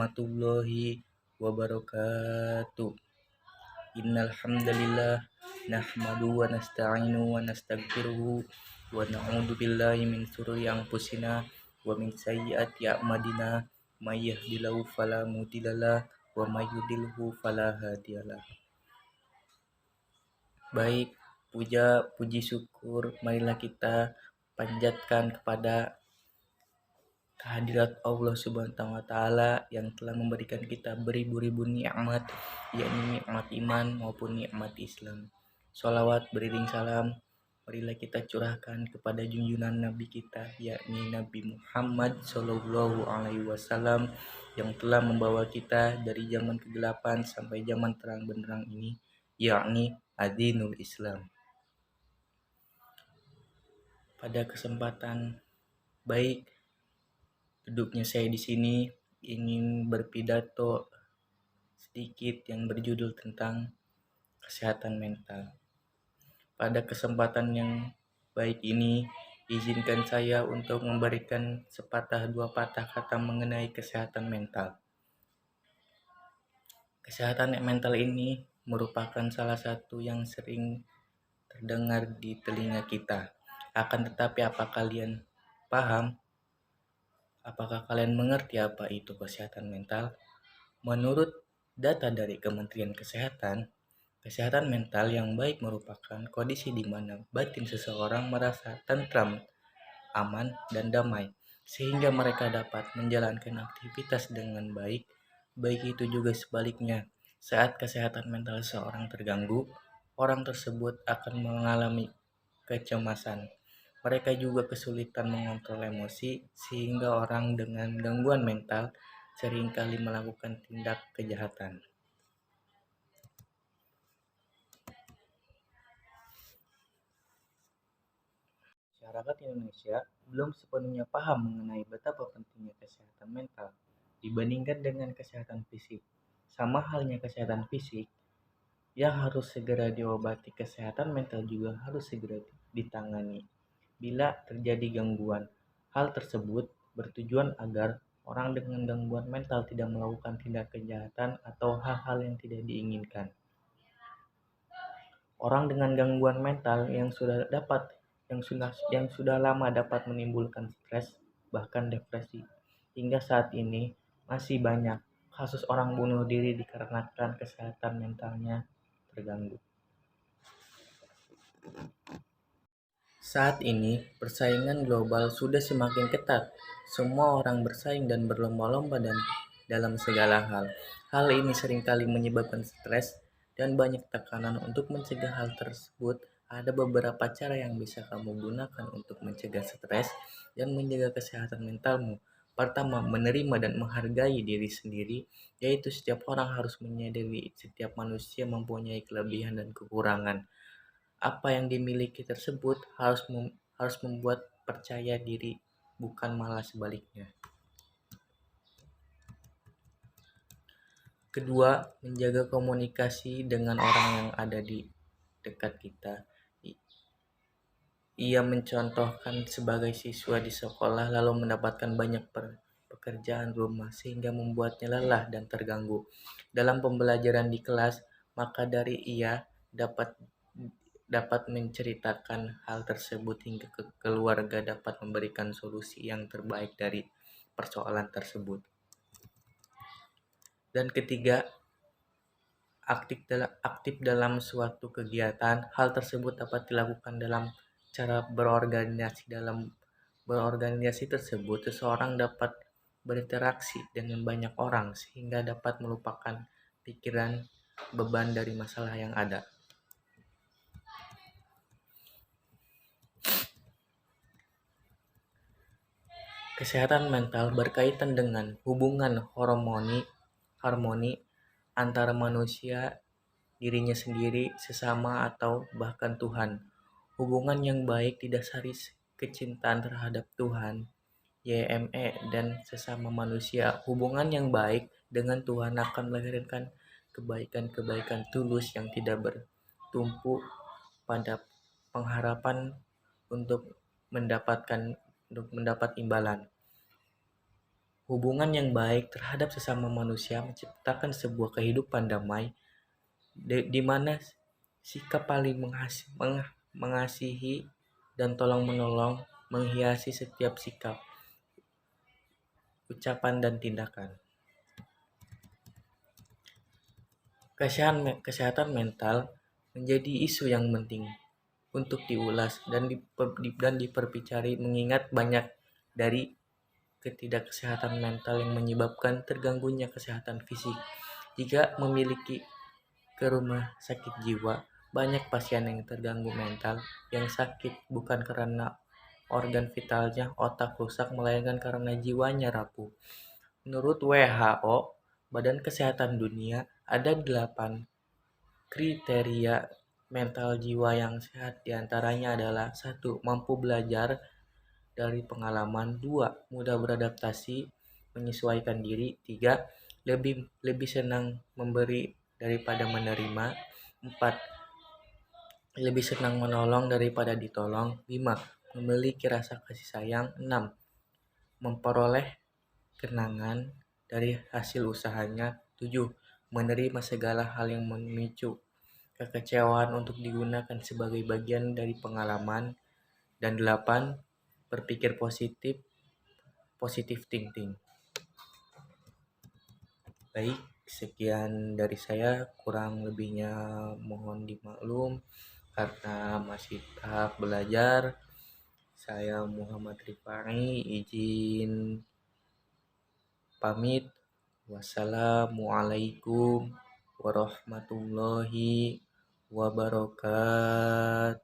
warahmatullahi wabarakatuh. Innal hamdalillah nahmadu wa nasta'inu wa nastaghfiruhu wa na'udzu billahi min shururi anfusina wa min sayyiati a'malina may yahdihillahu fala mudhillalah wa may yudhlilhu fala hadiyalah. Baik, puji syukur marilah kita panjatkan kepada kehadirat Allah Subhanahu wa taala yang telah memberikan kita beribu-ribu nikmat, yakni nikmat iman maupun nikmat Islam. Sholawat beriring salam marilah kita curahkan kepada junjungan Nabi kita, yakni Nabi Muhammad Shallallahu Alaihi Wasallam, yang telah membawa kita dari zaman kegelapan sampai zaman terang benderang ini, yakni Adinul Islam. Pada kesempatan baik duduknya saya di sini ingin berpidato sedikit yang berjudul tentang kesehatan mental. Pada kesempatan yang baik ini, izinkan saya untuk memberikan sepatah dua patah kata mengenai kesehatan mental. Kesehatan mental ini merupakan salah satu yang sering terdengar di telinga kita. Akan tetapi apakah kalian paham? Apakah kalian mengerti apa itu kesehatan mental? Menurut data dari Kementerian Kesehatan, kesehatan mental yang baik merupakan kondisi di mana batin seseorang merasa tentram, aman, dan damai, sehingga mereka dapat menjalankan aktivitas dengan baik. Baik itu juga sebaliknya, saat kesehatan mental seseorang terganggu, orang tersebut akan mengalami kecemasan. Mereka juga kesulitan mengontrol emosi, sehingga orang dengan gangguan mental seringkali melakukan tindak kejahatan. Masyarakat Indonesia belum sepenuhnya paham mengenai betapa pentingnya kesehatan mental dibandingkan dengan kesehatan fisik. Sama halnya kesehatan fisik yang harus segera diobati, kesehatan mental juga harus segera ditangani bila terjadi gangguan. Hal tersebut bertujuan agar orang dengan gangguan mental tidak melakukan tindak kejahatan atau hal-hal yang tidak diinginkan. Orang dengan gangguan mental yang sudah lama dapat menimbulkan stres, bahkan depresi. Hingga saat ini masih banyak kasus orang bunuh diri dikarenakan kesehatan mentalnya terganggu. Saat ini persaingan global sudah semakin ketat. Semua orang bersaing dan berlomba-lomba dalam segala hal. Hal ini seringkali menyebabkan stres dan banyak tekanan. Untuk mencegah hal tersebut, ada beberapa cara yang bisa kamu gunakan untuk mencegah stres dan menjaga kesehatan mentalmu. Pertama, menerima dan menghargai diri sendiri, yaitu setiap orang harus menyadari setiap manusia mempunyai kelebihan dan kekurangan. Apa yang dimiliki tersebut harus membuat percaya diri, bukan malah sebaliknya. Kedua, menjaga komunikasi dengan orang yang ada di dekat kita. Ia mencontohkan sebagai siswa di sekolah lalu mendapatkan banyak pekerjaan rumah sehingga membuatnya lelah dan terganggu dalam pembelajaran di kelas, maka dari ia dapat menceritakan hal tersebut hingga keluarga dapat memberikan solusi yang terbaik dari persoalan tersebut. Dan ketiga, aktif dalam suatu kegiatan. Hal tersebut dapat dilakukan dalam cara berorganisasi. Dalam berorganisasi tersebut, seseorang dapat berinteraksi dengan banyak orang sehingga dapat melupakan pikiran beban dari masalah yang ada. Kesehatan mental berkaitan dengan hubungan harmoni antara manusia, dirinya sendiri, sesama, atau bahkan Tuhan. Hubungan yang baik didasari kecintaan terhadap Tuhan, YME, dan sesama manusia. Hubungan yang baik dengan Tuhan akan melahirkan kebaikan-kebaikan tulus yang tidak bertumpu pada pengharapan untuk mendapat imbalan. Hubungan yang baik terhadap sesama manusia menciptakan sebuah kehidupan damai di mana sikap paling mengasihi dan tolong-menolong menghiasi setiap sikap, ucapan, dan tindakan. Kesehatan mental menjadi isu yang penting untuk diulas dan diperbincangkan mengingat banyak dari ketidakkesehatan mental yang menyebabkan terganggunya kesehatan fisik. Jika memiliki ke rumah sakit jiwa, banyak pasien yang terganggu mental yang sakit bukan karena organ vitalnya otak rusak, melainkan karena jiwanya rapuh. Menurut WHO, Badan Kesehatan Dunia, ada 8 kriteria mental jiwa yang sehat, diantaranya adalah 1. Mampu belajar dari pengalaman. 2. Mudah beradaptasi, menyesuaikan diri. 3. Lebih senang memberi daripada menerima. 4. Lebih senang menolong daripada ditolong. 5. Memiliki rasa kasih sayang. 6. Memperoleh kenangan dari hasil usahanya. 7. Menerima segala hal yang memicu kekecewaan untuk digunakan sebagai bagian dari pengalaman. Dan 8. Berpikir positif thinking. Baik, sekian dari saya, kurang lebihnya mohon dimaklum karena masih tahap belajar. Saya Muhammad Rifai, izin pamit. Wassalamualaikum warahmatullahi wabarakatuh.